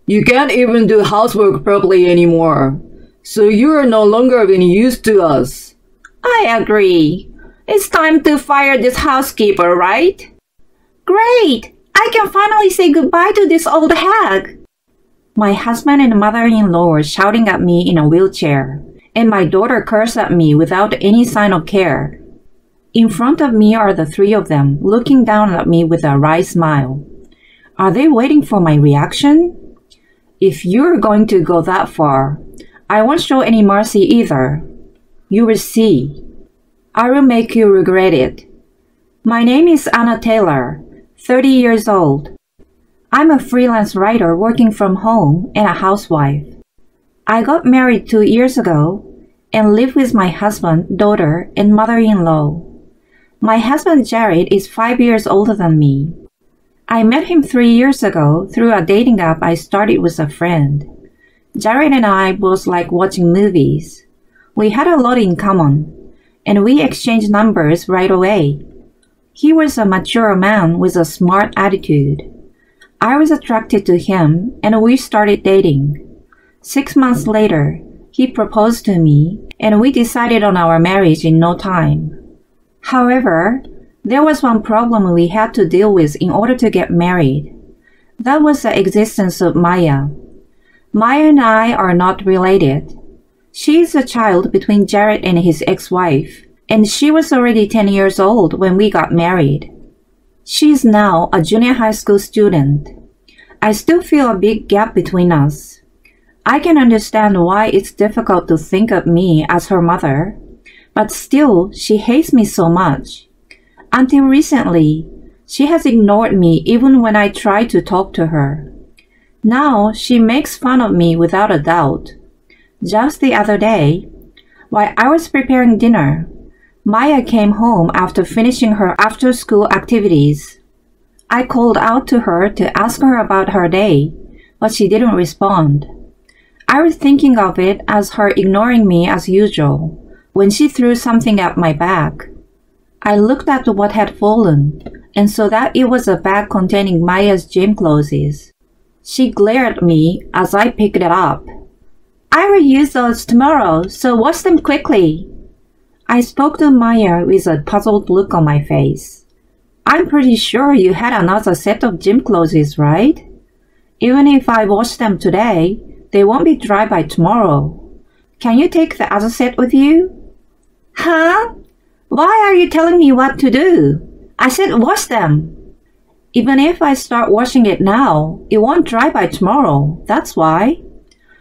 You can't even do housework properly anymore. So you are no longer of any use to us. I agree. It's time to fire this housekeeper, right? Great! I can finally say goodbye to this old hag. My husband and mother-in-law were shouting at me in a wheelchair, and my daughter cursed at me without any sign of care. In front of me are the three of them, looking down at me with a wry smile. Are they waiting for my reaction? If you're going to go that far, I won't show any mercy either. You will see. I will make you regret it. My name is Anna Taylor, 30 years old. I'm a freelance writer working from home and a housewife. I got married 2 years ago and live with my husband, daughter, and mother-in-law. My husband Jared is 5 years older than me. I met him 3 years ago through a dating app I started with a friend. Jared and I both like watching movies. We had a lot in common, and we exchanged numbers right away. He was a mature man with a smart attitude. I was attracted to him, and we started dating. 6 months later, he proposed to me, and we decided on our marriage in no time. However, there was one problem we had to deal with in order to get married. That was the existence of Maya. Maya and I are not related. She is a child between Jared and his ex-wife, and she was already 10 years old when we got married. She is now a junior high school student. I still feel a big gap between us. I can understand why it's difficult to think of me as her mother, but still she hates me so much. Until recently, she has ignored me even when I try to talk to her. Now she makes fun of me without a doubt. Just the other day, while I was preparing dinner, Maya came home after finishing her after-school activities. I called out to her to ask her about her day, but she didn't respond. I was thinking of it as her ignoring me as usual when she threw something at my back. I looked at what had fallen and saw that it was a bag containing Maya's gym clothes. She glared at me as I picked it up. I will use those tomorrow, so wash them quickly. I spoke to Maya with a puzzled look on my face. I'm pretty sure you had another set of gym clothes, right? Even if I wash them today, they won't be dry by tomorrow. Can you take the other set with you? Huh? Why are you telling me what to do? I said wash them. Even if I start washing it now, it won't dry by tomorrow. That's why.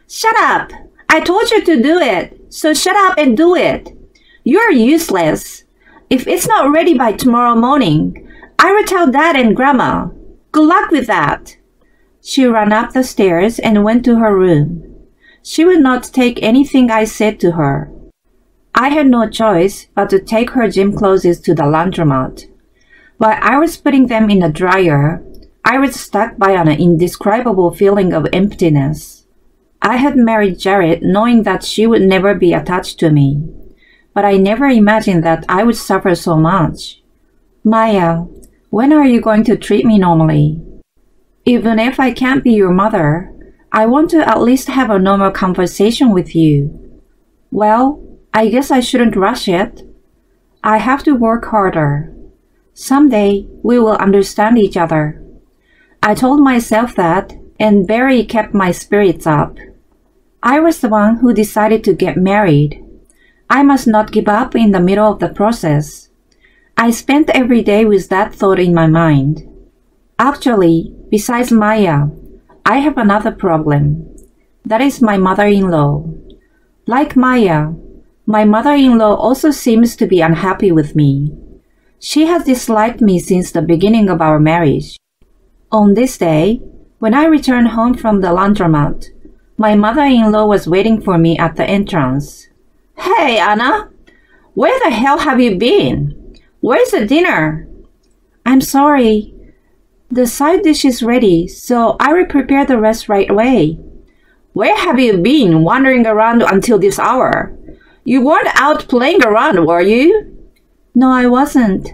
Shut up! I told you to do it, so shut up and do it. You're useless. If it's not ready by tomorrow morning, I will tell Dad and Grandma. Good luck with that. She ran up the stairs and went to her room. She would not take anything I said to her. I had no choice but to take her gym clothes to the laundromat. While I was putting them in the dryer, I was struck by an indescribable feeling of emptiness. I had married Jared knowing that she would never be attached to me, but I never imagined that I would suffer so much. Maya, when are you going to treat me normally? Even if I can't be your mother, I want to at least have a normal conversation with you. Well, I guess I shouldn't rush it. I have to work harder. Someday, we will understand each other. I told myself that, and Barry kept my spirits up. I was the one who decided to get married. I must not give up in the middle of the process. I spent every day with that thought in my mind. Actually, besides Maya, I have another problem. That is my mother-in-law. Like Maya, my mother-in-law also seems to be unhappy with me. She has disliked me since the beginning of our marriage. On this day, when I returned home from the laundromat, my mother-in-law was waiting for me at the entrance. Hey, Anna! Where the hell have you been? Where's the dinner? I'm sorry. The side dish is ready, so I will prepare the rest right away. Where have you been wandering around until this hour? You weren't out playing around, were you? No, I wasn't.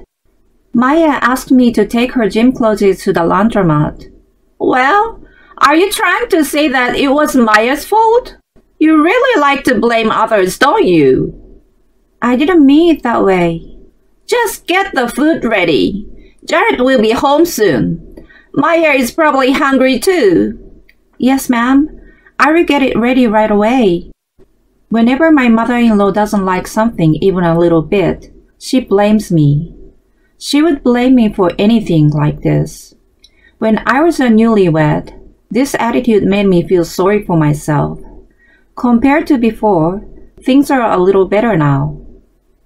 Maya asked me to take her gym clothes to the laundromat. Well, Are you trying to say that it was Maya's fault? You really like to blame others, don't you? I didn't mean it that way. Just get the food ready. Jared will be home soon. Maya is probably hungry too. Yes, ma'am. I will get it ready right away. Whenever my mother-in-law doesn't like something even a little bit, she blames me. She would blame me for anything like this. When I was a newlywed, this attitude made me feel sorry for myself. Compared to before, things are a little better now.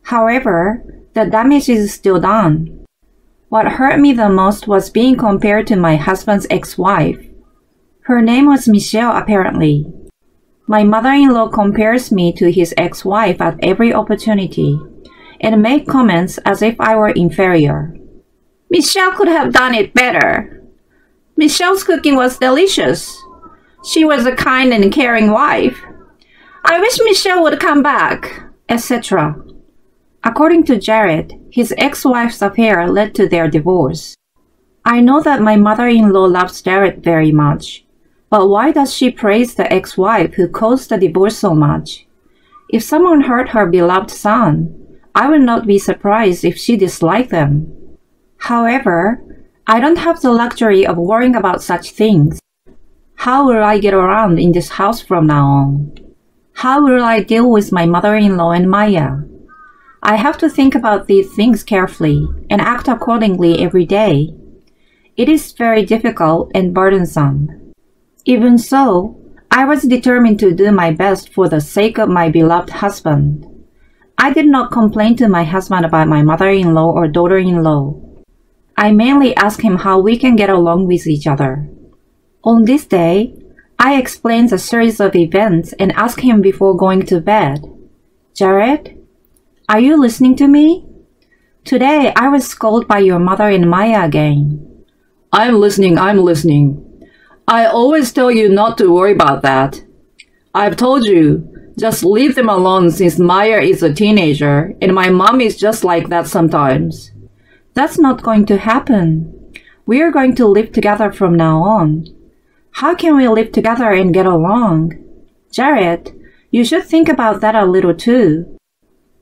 However, the damage is still done. What hurt me the most was being compared to my husband's ex-wife. Her name was Michelle, apparently. My mother-in-law compares me to his ex-wife at every opportunity and make comments as if I were inferior. Michelle could have done it better. Michelle's cooking was delicious. She was a kind and caring wife. I wish Michelle would come back, etc. According to Jared, his ex-wife's affair led to their divorce. I know that my mother-in-law loves Jared very much, but why does she praise the ex-wife who caused the divorce so much? If someone hurt her beloved son, I would not be surprised if she disliked them. However, I don't have the luxury of worrying about such things. How will I get around in this house from now on? How will I deal with my mother-in-law and Maya? I have to think about these things carefully and act accordingly every day. It is very difficult and burdensome. Even so, I was determined to do my best for the sake of my beloved husband. I did not complain to my husband about my mother-in-law or daughter-in-law. I mainly asked him how we can get along with each other. On this day, I explained a series of events and asked him before going to bed, Jared, are you listening to me? Today I was scolded by your mother and Maya again. I'm listening. I always tell you not to worry about that. I've told you, just leave them alone since Maya is a teenager and my mom is just like that sometimes. That's not going to happen. We are going to live together from now on. How can we live together and get along? Jared, you should think about that a little too.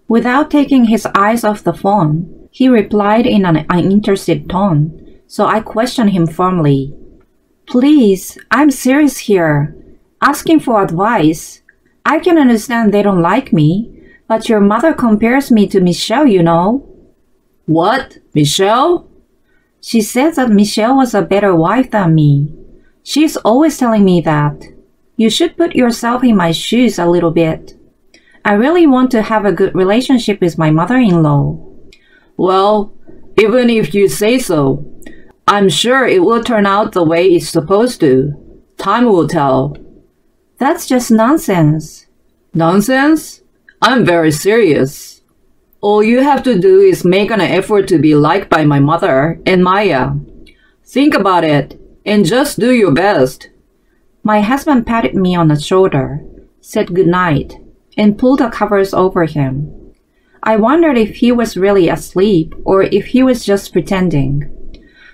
Without taking his eyes off the phone, he replied in an uninterested tone, so I questioned him firmly. Please, I'm serious here. Asking for advice. I can understand they don't like me, but your mother compares me to Michelle, you know. What? Michelle? She says that Michelle was a better wife than me. She's always telling me that. You should put yourself in my shoes a little bit. I really want to have a good relationship with my mother-in-law. Well, even if you say so, I'm sure it will turn out the way it's supposed to. Time will tell. That's just nonsense. Nonsense? I'm very serious. All you have to do is make an effort to be liked by my mother and Maya. Think about it and just do your best. My husband patted me on the shoulder, said good night, and pulled the covers over him. I wondered if he was really asleep or if he was just pretending.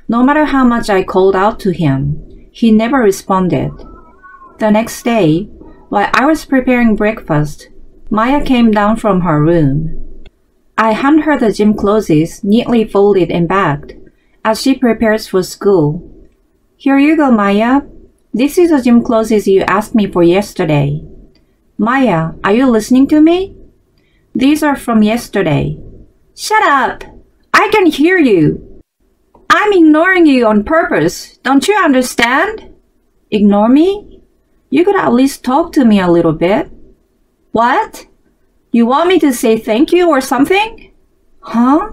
No matter how much I called out to him, he never responded. The next day, while I was preparing breakfast, Maya came down from her room. I hand her the gym clothes neatly folded and bagged as she prepares for school. Here you go, Maya. This is the gym clothes you asked me for yesterday. Maya, are you listening to me? These are from yesterday. Shut up! I can hear you. I'm ignoring you on purpose. Don't you understand? Ignore me? You could at least talk to me a little bit. What? You want me to say thank you or something? Huh?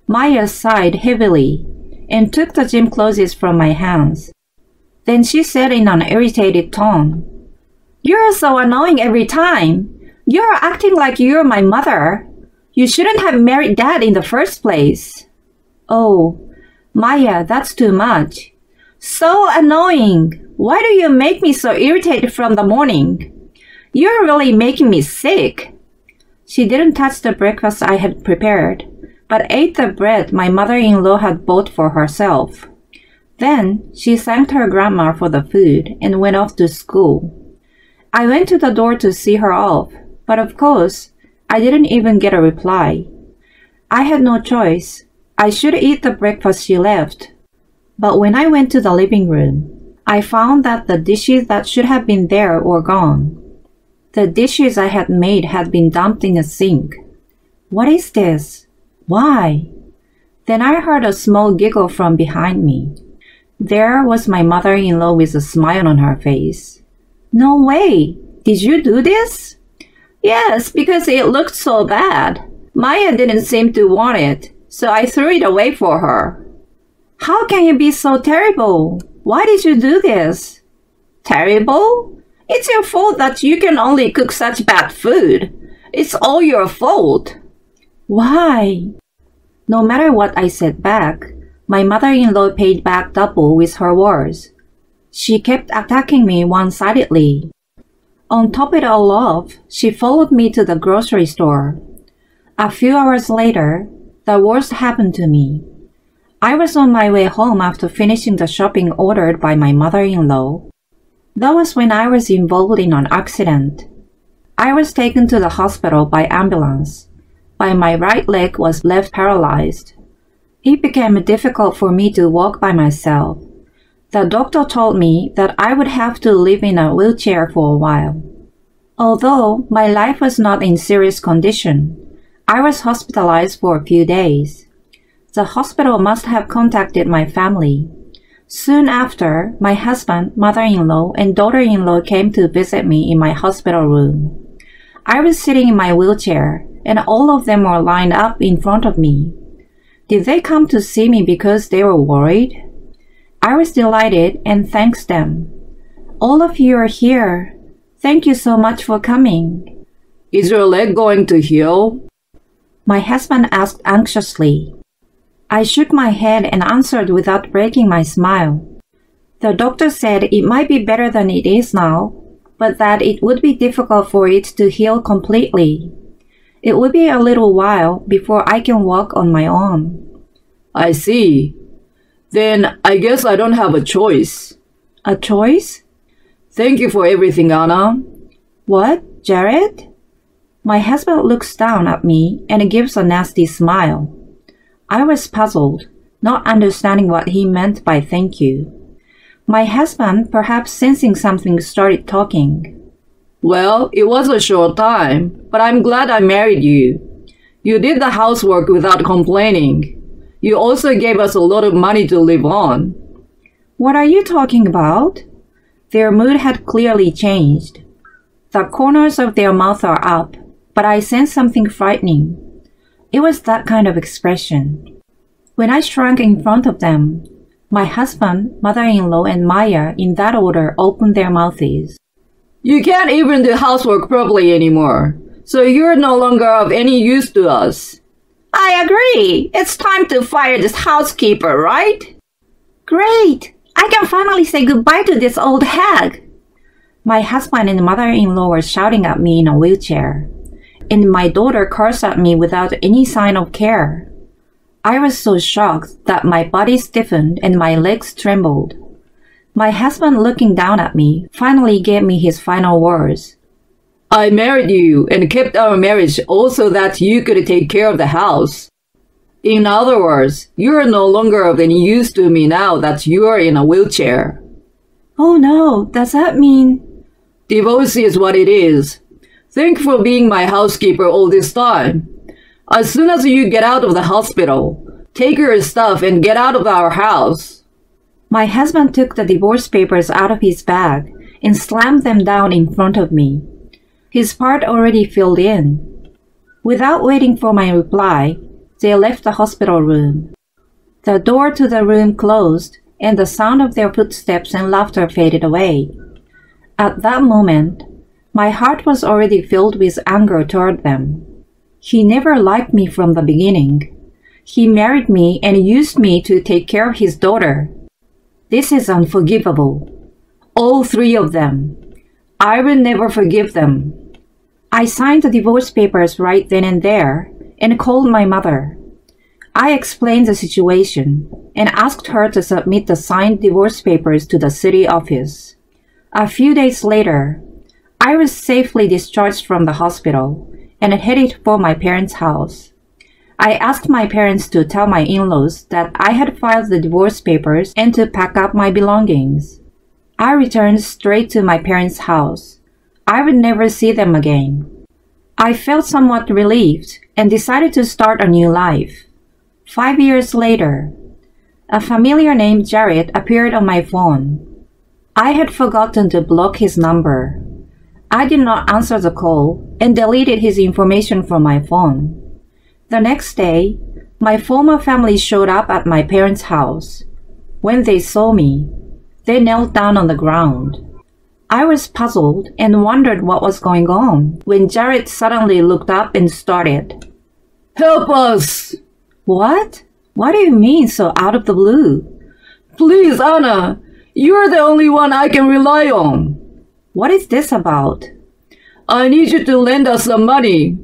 Maya sighed heavily and took the gym clothes from my hands. Then she said in an irritated tone, You're so annoying every time. You're acting like you're my mother. You shouldn't have married Dad in the first place. Oh, Maya, that's too much. So annoying. Why do you make me so irritated from the morning? You're really making me sick. She didn't touch the breakfast I had prepared, but ate the bread my mother-in-law had bought for herself. Then she thanked her grandma for the food and went off to school. I went to the door to see her off, but of course, I didn't even get a reply. I had no choice. I should eat the breakfast she left. But when I went to the living room, I found that the dishes that should have been there were gone. The dishes I had made had been dumped in a sink. What is this? Why? Then I heard a small giggle from behind me. There was my mother-in-law with a smile on her face. No way! Did you do this? Yes, because it looked so bad. Maya didn't seem to want it, so I threw it away for her. How can you be so terrible? Why did you do this? Terrible? It's your fault that you can only cook such bad food. It's all your fault. Why? No matter what I said back, my mother-in-law paid back double with her words. She kept attacking me one-sidedly. On top of it all off, she followed me to the grocery store. A few hours later, the worst happened to me. I was on my way home after finishing the shopping ordered by my mother-in-law. That was when I was involved in an accident. I was taken to the hospital by ambulance, but my right leg was left paralyzed. It became difficult for me to walk by myself. The doctor told me that I would have to live in a wheelchair for a while. Although my life was not in serious condition, I was hospitalized for a few days. The hospital must have contacted my family. Soon after, my husband, mother-in-law, and daughter-in-law came to visit me in my hospital room. I was sitting in my wheelchair, and all of them were lined up in front of me. Did they come to see me because they were worried? I was delighted and thanked them. All of you are here. Thank you so much for coming. Is your leg going to heal? My husband asked anxiously. I shook my head and answered without breaking my smile. The doctor said it might be better than it is now, but that it would be difficult for it to heal completely. It would be a little while before I can walk on my own. I see. Then I guess I don't have a choice. A choice? Thank you for everything, Anna. What, Jared? My husband looks down at me and gives a nasty smile. I was puzzled, not understanding what he meant by thank you. My husband, perhaps sensing something, started talking. Well, it was a short time, but I'm glad I married you. You did the housework without complaining. You also gave us a lot of money to live on. What are you talking about? Their mood had clearly changed. The corners of their mouths are up, but I sensed something frightening. It was that kind of expression. When I shrank in front of them, my husband, mother-in-law, and Maya, in that order, opened their mouths. You can't even do housework properly anymore, so you're no longer of any use to us. I agree. It's time to fire this housekeeper, right? Great! I can finally say goodbye to this old hag. My husband and mother-in-law were shouting at me in a wheelchair, and my daughter cursed at me without any sign of care. I was so shocked that my body stiffened and my legs trembled. My husband, looking down at me, finally gave me his final words. I married you and kept our marriage also that you could take care of the house. In other words, you are no longer of any use to me now that you are in a wheelchair. Oh no, does that mean? Divorce is what it is. Thank you for being my housekeeper all this time. As soon as you get out of the hospital, take your stuff and get out of our house. My husband took the divorce papers out of his bag and slammed them down in front of me. His part already filled in. Without waiting for my reply, they left the hospital room. The door to the room closed, and the sound of their footsteps and laughter faded away. At that moment, my heart was already filled with anger toward them. He never liked me from the beginning. He married me and used me to take care of his daughter. This is unforgivable. All three of them. I will never forgive them. I signed the divorce papers right then and there and called my mother. I explained the situation. and asked her to submit the signed divorce papers to the city office. A few days later, I was safely discharged from the hospital and headed for my parents' house. I asked my parents to tell my in-laws that I had filed the divorce papers and to pack up my belongings. I returned straight to my parents' house. I would never see them again. I felt somewhat relieved and decided to start a new life. 5 years later, a familiar named Jared appeared on my phone. I had forgotten to block his number. I did not answer the call and deleted his information from my phone. The next day, my former family showed up at my parents' house. When they saw me, they knelt down on the ground. I was puzzled and wondered what was going on when Jared suddenly looked up and started, "Help us!" "What? What do you mean so out of the blue?" "Please, Anna, you're the only one I can rely on." "What is this about?" "I need you to lend us some money.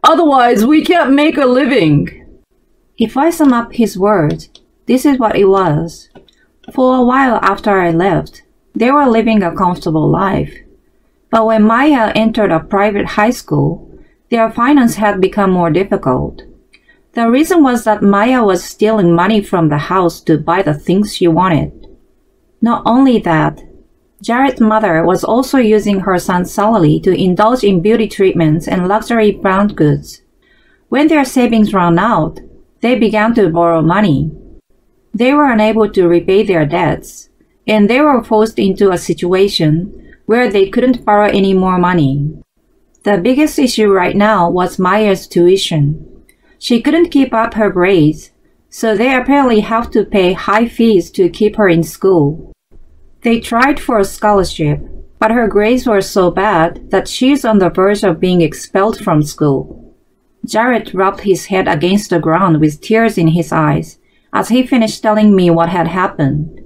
Otherwise, we can't make a living." If I sum up his words, this is what it was. For a while after I left, they were living a comfortable life. But when Maya entered a private high school, their finance had become more difficult. The reason was that Maya was stealing money from the house to buy the things she wanted. Not only that, Jared's mother was also using her son's salary to indulge in beauty treatments and luxury brand goods. When their savings ran out, they began to borrow money. They were unable to repay their debts, and they were forced into a situation where they couldn't borrow any more money. The biggest issue right now was Maya's tuition. She couldn't keep up her grades, so they apparently have to pay high fees to keep her in school. They tried for a scholarship, but her grades were so bad that she's on the verge of being expelled from school. Jared rubbed his head against the ground with tears in his eyes as he finished telling me what had happened.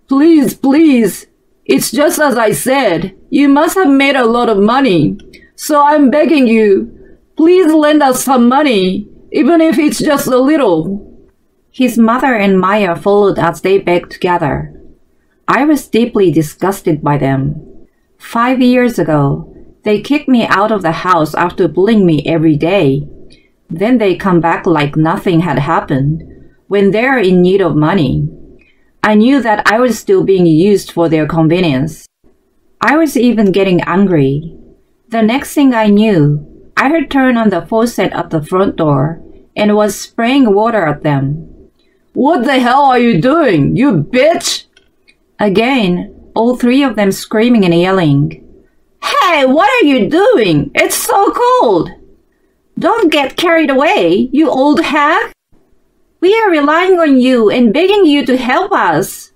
"Please, please, it's just as I said. You must have made a lot of money. So I'm begging you, please lend us some money, even if it's just a little." His mother and Maya followed as they begged together. I was deeply disgusted by them. 5 years ago, they kicked me out of the house after bullying me every day. Then they come back like nothing had happened when they're in need of money. I knew that I was still being used for their convenience. I was even getting angry. The next thing I knew, I had turned on the faucet at the front door and was spraying water at them. "What the hell are you doing, you bitch?" Again, all three of them screaming and yelling. "Hey, what are you doing? It's so cold!" "Don't get carried away, you old hag! We are relying on you and begging you to help us."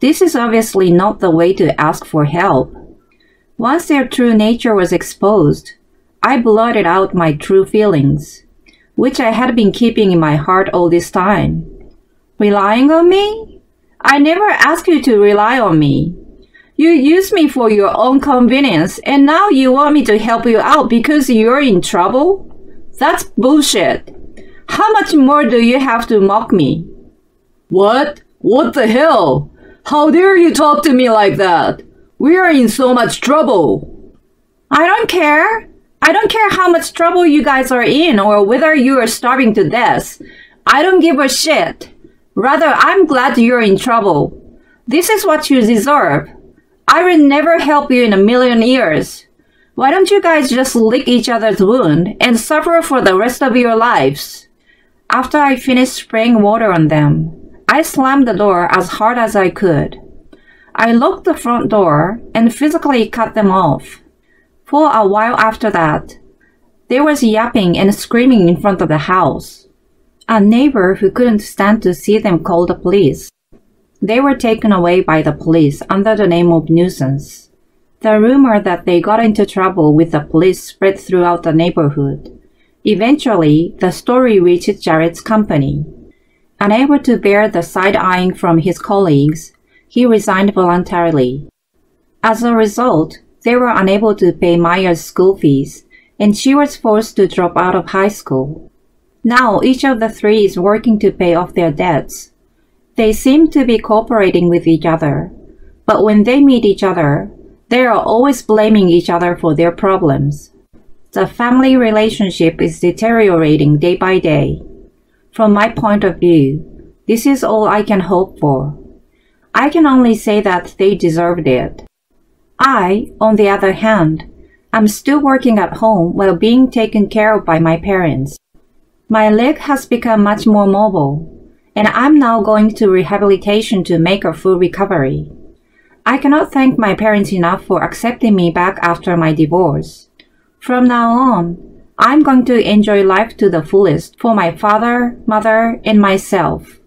This is obviously not the way to ask for help. Once their true nature was exposed, I blurted out my true feelings, which I had been keeping in my heart all this time. "Relying on me? I never asked you to rely on me. You used me for your own convenience, and now you want me to help you out because you're in trouble? That's bullshit. How much more do you have to mock me?" "What? What the hell? How dare you talk to me like that? We are in so much trouble." "I don't care. I don't care how much trouble you guys are in or whether you are starving to death. I don't give a shit. Rather, I'm glad you're in trouble. This is what you deserve. I will never help you in a million years. Why don't you guys just lick each other's wound and suffer for the rest of your lives?" After I finished spraying water on them, I slammed the door as hard as I could. I locked the front door and physically cut them off. For a while after that, there was yapping and screaming in front of the house. A neighbor who couldn't stand to see them called the police. They were taken away by the police under the name of nuisance. The rumor that they got into trouble with the police spread throughout the neighborhood. Eventually, the story reached Jared's company. Unable to bear the side-eyeing from his colleagues, he resigned voluntarily. As a result, they were unable to pay Maya's school fees, and she was forced to drop out of high school. Now each of the three is working to pay off their debts. They seem to be cooperating with each other, but when they meet each other, they are always blaming each other for their problems. The family relationship is deteriorating day by day. From my point of view, this is all I can hope for. I can only say that they deserved it. I, on the other hand, am still working at home while being taken care of by my parents. My leg has become much more mobile, and I'm now going to rehabilitation to make a full recovery. I cannot thank my parents enough for accepting me back after my divorce. From now on, I'm going to enjoy life to the fullest for my father, mother, and myself.